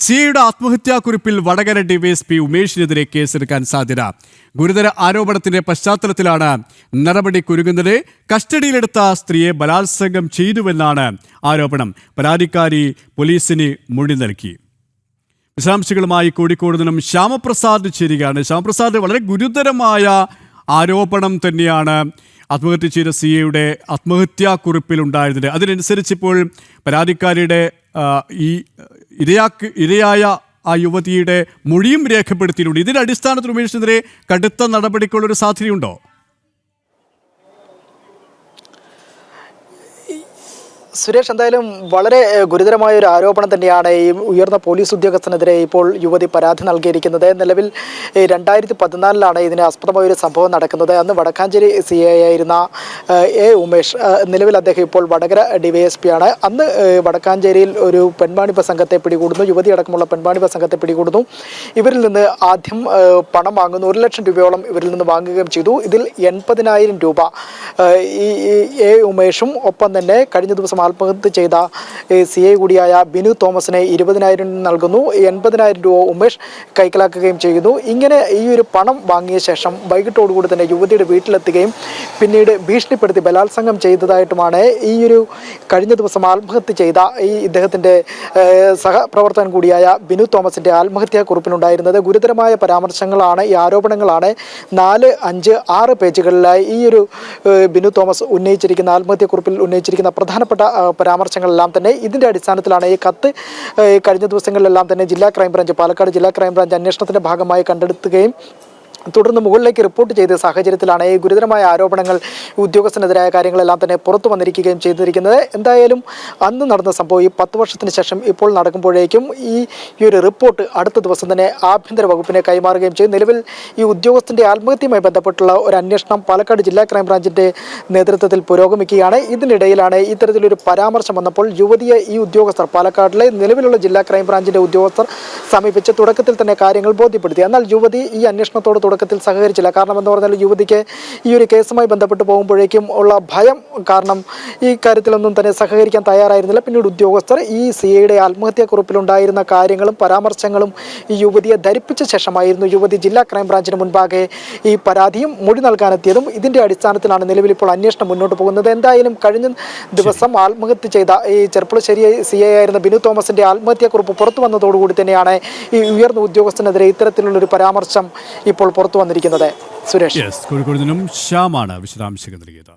സിയുടെ ആത്മഹത്യാക്കുറിപ്പിൽ വടകര ഡിവൈഎസ്പി ഉമേഷിനെതിരെ കേസെടുക്കാൻ സാധ്യത. ഗുരുതര ആരോപണത്തിന്റെ പശ്ചാത്തലത്തിലാണ് നടപടി കുരുങ്ങുന്നത്. കസ്റ്റഡിയിലെടുത്ത സ്ത്രീയെ ബലാത്സംഗം ചെയ്തുവെന്നാണ് ആരോപണം. പരാതിക്കാരി പോലീസിന് മൊഴി നൽകി. വിശദാംശങ്ങളുമായി കോഴിക്കോട് നിന്നും ശ്യാമപ്രസാദ് ചേരുകയാണ്. ശ്യാമപ്രസാദ്, വളരെ ഗുരുതരമായ ആരോപണം തന്നെയാണ് ആത്മഹത്യ ചെയ്ത സിയുടെ ആത്മഹത്യാക്കുറിപ്പിലുണ്ടായിരുന്നത്. അതിനനുസരിച്ച് ഇപ്പോൾ പരാതിക്കാരിയുടെ ഇരയായ ആ യുവതിയുടെ മൊഴിയും രേഖപ്പെടുത്തിയിട്ടുണ്ട്. ഇതിന്റെ അടിസ്ഥാനത്തിൽ ഉമേഷിനെതിരെ കടുത്ത നടപടിക്കുള്ളൊരു സാധ്യതയുണ്ടോ? സുരേഷ്, എന്തായാലും വളരെ ഗുരുതരമായ ഒരു ആരോപണം തന്നെയാണ് ഈ ഉയർന്ന പോലീസ് ഉദ്യോഗസ്ഥനെതിരെ ഇപ്പോൾ യുവതി പരാതി നൽകിയിരിക്കുന്നത്. നിലവിൽ 2014 ഇതിന് ആസ്പദമായ ഒരു സംഭവം നടക്കുന്നത്. അന്ന് വടക്കാഞ്ചേരി CI ആയിരുന്ന ഉമേഷ്, നിലവിൽ അദ്ദേഹം ഇപ്പോൾ വടകര DYSP ആണ്. അന്ന് വടക്കാഞ്ചേരിയിൽ ഒരു പെൺവാണിഭ സംഘത്തെ പിടികൂടുന്നു. യുവതി അടക്കമുള്ള പെൺവാണിഭ സംഘത്തെ പിടികൂടുന്നു. ഇവരിൽ നിന്ന് ആദ്യം പണം വാങ്ങുന്നു. 1 ലക്ഷം രൂപയോളം ഇവരിൽ നിന്ന് വാങ്ങുകയും ചെയ്തു. ഇതിൽ 80,000 രൂപ ഈ ഉമേഷും ഒപ്പം തന്നെ കഴിഞ്ഞ ദിവസം ആത്മഹത്യ ചെയ്ത CI കൂടിയായ ബിനു തോമസിനെ 20,000 നൽകുന്നു. 80,000 രൂപ ഉമേഷ് കൈക്കലാക്കുകയും ചെയ്യുന്നു. ഇങ്ങനെ ഈ ഒരു പണം വാങ്ങിയ ശേഷം വൈകിട്ടോടുകൂടി തന്നെ യുവതിയുടെ വീട്ടിലെത്തുകയും പിന്നീട് ഭീഷണിപ്പെടുത്തി ബലാത്സംഗം ചെയ്തതായിട്ടുമാണ് ഈ ഒരു കഴിഞ്ഞ ദിവസം ആത്മഹത്യ ചെയ്ത ഇദ്ദേഹത്തിൻ്റെ സഹപ്രവർത്തകൻ കൂടിയായ ബിനു തോമസിൻ്റെ ആത്മഹത്യാക്കുറിപ്പിലുണ്ടായിരുന്നത്. ഗുരുതരമായ പരാമർശങ്ങളാണ്, ഈ ആരോപണങ്ങളാണ് 4, 5, 6 പേജുകളിലായി ഈ ഒരു ബിനു തോമസ് ഉന്നയിച്ചിരിക്കുന്ന ആത്മഹത്യാക്കുറിപ്പിൽ ഉന്നയിച്ചിരിക്കുന്ന പ്രധാനപ്പെട്ട പരാമർശങ്ങളെല്ലാം തന്നെ. ഇതിൻ്റെ അടിസ്ഥാനത്തിലാണ് ഈ കത്ത് കഴിഞ്ഞ ദിവസങ്ങളിലെല്ലാം തന്നെ പാലക്കാട് ജില്ലാ ക്രൈംബ്രാഞ്ച് അന്വേഷണത്തിൻ്റെ ഭാഗമായി കണ്ടെടുത്തുകയും തുടർന്ന് മുകളിലേക്ക് റിപ്പോർട്ട് ചെയ്ത സാഹചര്യത്തിലാണ് ഈ ഗുരുതരമായ ആരോപണങ്ങൾ, ഉദ്യോഗസ്ഥനെതിരായ കാര്യങ്ങളെല്ലാം തന്നെ പുറത്തു വന്നിരിക്കുകയും ചെയ്തിരിക്കുന്നത്. എന്തായാലും അന്ന് നടന്ന സംഭവം ഈ 10 വർഷത്തിന് ശേഷം ഇപ്പോൾ നടക്കുമ്പോഴേക്കും ഈ ഒരു റിപ്പോർട്ട് അടുത്ത ദിവസം തന്നെ ആഭ്യന്തര വകുപ്പിനെ കൈമാറുകയും ചെയ്യും. നിലവിൽ ഈ ഉദ്യോഗസ്ഥൻ്റെ ആത്മഹത്യയുമായി ബന്ധപ്പെട്ടുള്ള ഒരു അന്വേഷണം പാലക്കാട് ജില്ലാ ക്രൈംബ്രാഞ്ചിൻ്റെ നേതൃത്വത്തിൽ പുരോഗമിക്കുകയാണ്. ഇതിനിടയിലാണ് ഇത്തരത്തിലൊരു പരാമർശം വന്നപ്പോൾ യുവതിയെ ഈ ഉദ്യോഗസ്ഥർ, പാലക്കാടിലെ നിലവിലുള്ള ജില്ലാ ക്രൈംബ്രാഞ്ചിൻ്റെ ഉദ്യോഗസ്ഥർ സമീപിച്ച് തുടക്കത്തിൽ തന്നെ കാര്യങ്ങൾ ബോധ്യപ്പെടുത്തി. എന്നാൽ യുവതി ഈ അന്വേഷണത്തോട് തുടക്കത്തിൽ സഹകരിച്ചില്ല. കാരണം എന്ന് പറഞ്ഞാൽ യുവതിക്ക് ഈ ഒരു കേസുമായി ബന്ധപ്പെട്ട് പോകുമ്പോഴേക്കും ഉള്ള ഭയം കാരണം ഈ കാര്യത്തിലൊന്നും തന്നെ സഹകരിക്കാൻ തയ്യാറായിരുന്നില്ല. പിന്നീട് ഉദ്യോഗസ്ഥർ ഈ CIയുടെ ആത്മഹത്യാക്കുറിപ്പിലുണ്ടായിരുന്ന കാര്യങ്ങളും പരാമർശങ്ങളും ഈ യുവതിയെ ധരിപ്പിച്ച ശേഷമായിരുന്നു യുവതി ജില്ലാ ക്രൈംബ്രാഞ്ചിന് മുൻപാകെ ഈ പരാതിയും മൊഴി നൽകാനെത്തിയതും. ഇതിൻ്റെ അടിസ്ഥാനത്തിലാണ് നിലവിൽ ഇപ്പോൾ അന്വേഷണം മുന്നോട്ട് പോകുന്നത്. എന്തായാലും കഴിഞ്ഞ ദിവസം ആത്മഹത്യ ചെയ്ത ഈ ചെർപ്പുളശ്ശേരി CI ആയിരുന്ന ബിനു തോമസിൻ്റെ ആത്മഹത്യാക്കുറിപ്പ് പുറത്തു വന്നതോടുകൂടി തന്നെയാണ് ഈ ഉയർന്ന ഉദ്യോഗസ്ഥനെതിരെ ഇത്തരത്തിലുള്ളൊരു പരാമർശം ഇപ്പോൾ പുറത്തു വന്നിരിക്കുന്നത്. സുരേഷ്, കോഴിക്കോട് നിന്നും ശ്യാമാണ് വിശദാംശങ്ങൾ നൽകിയത്.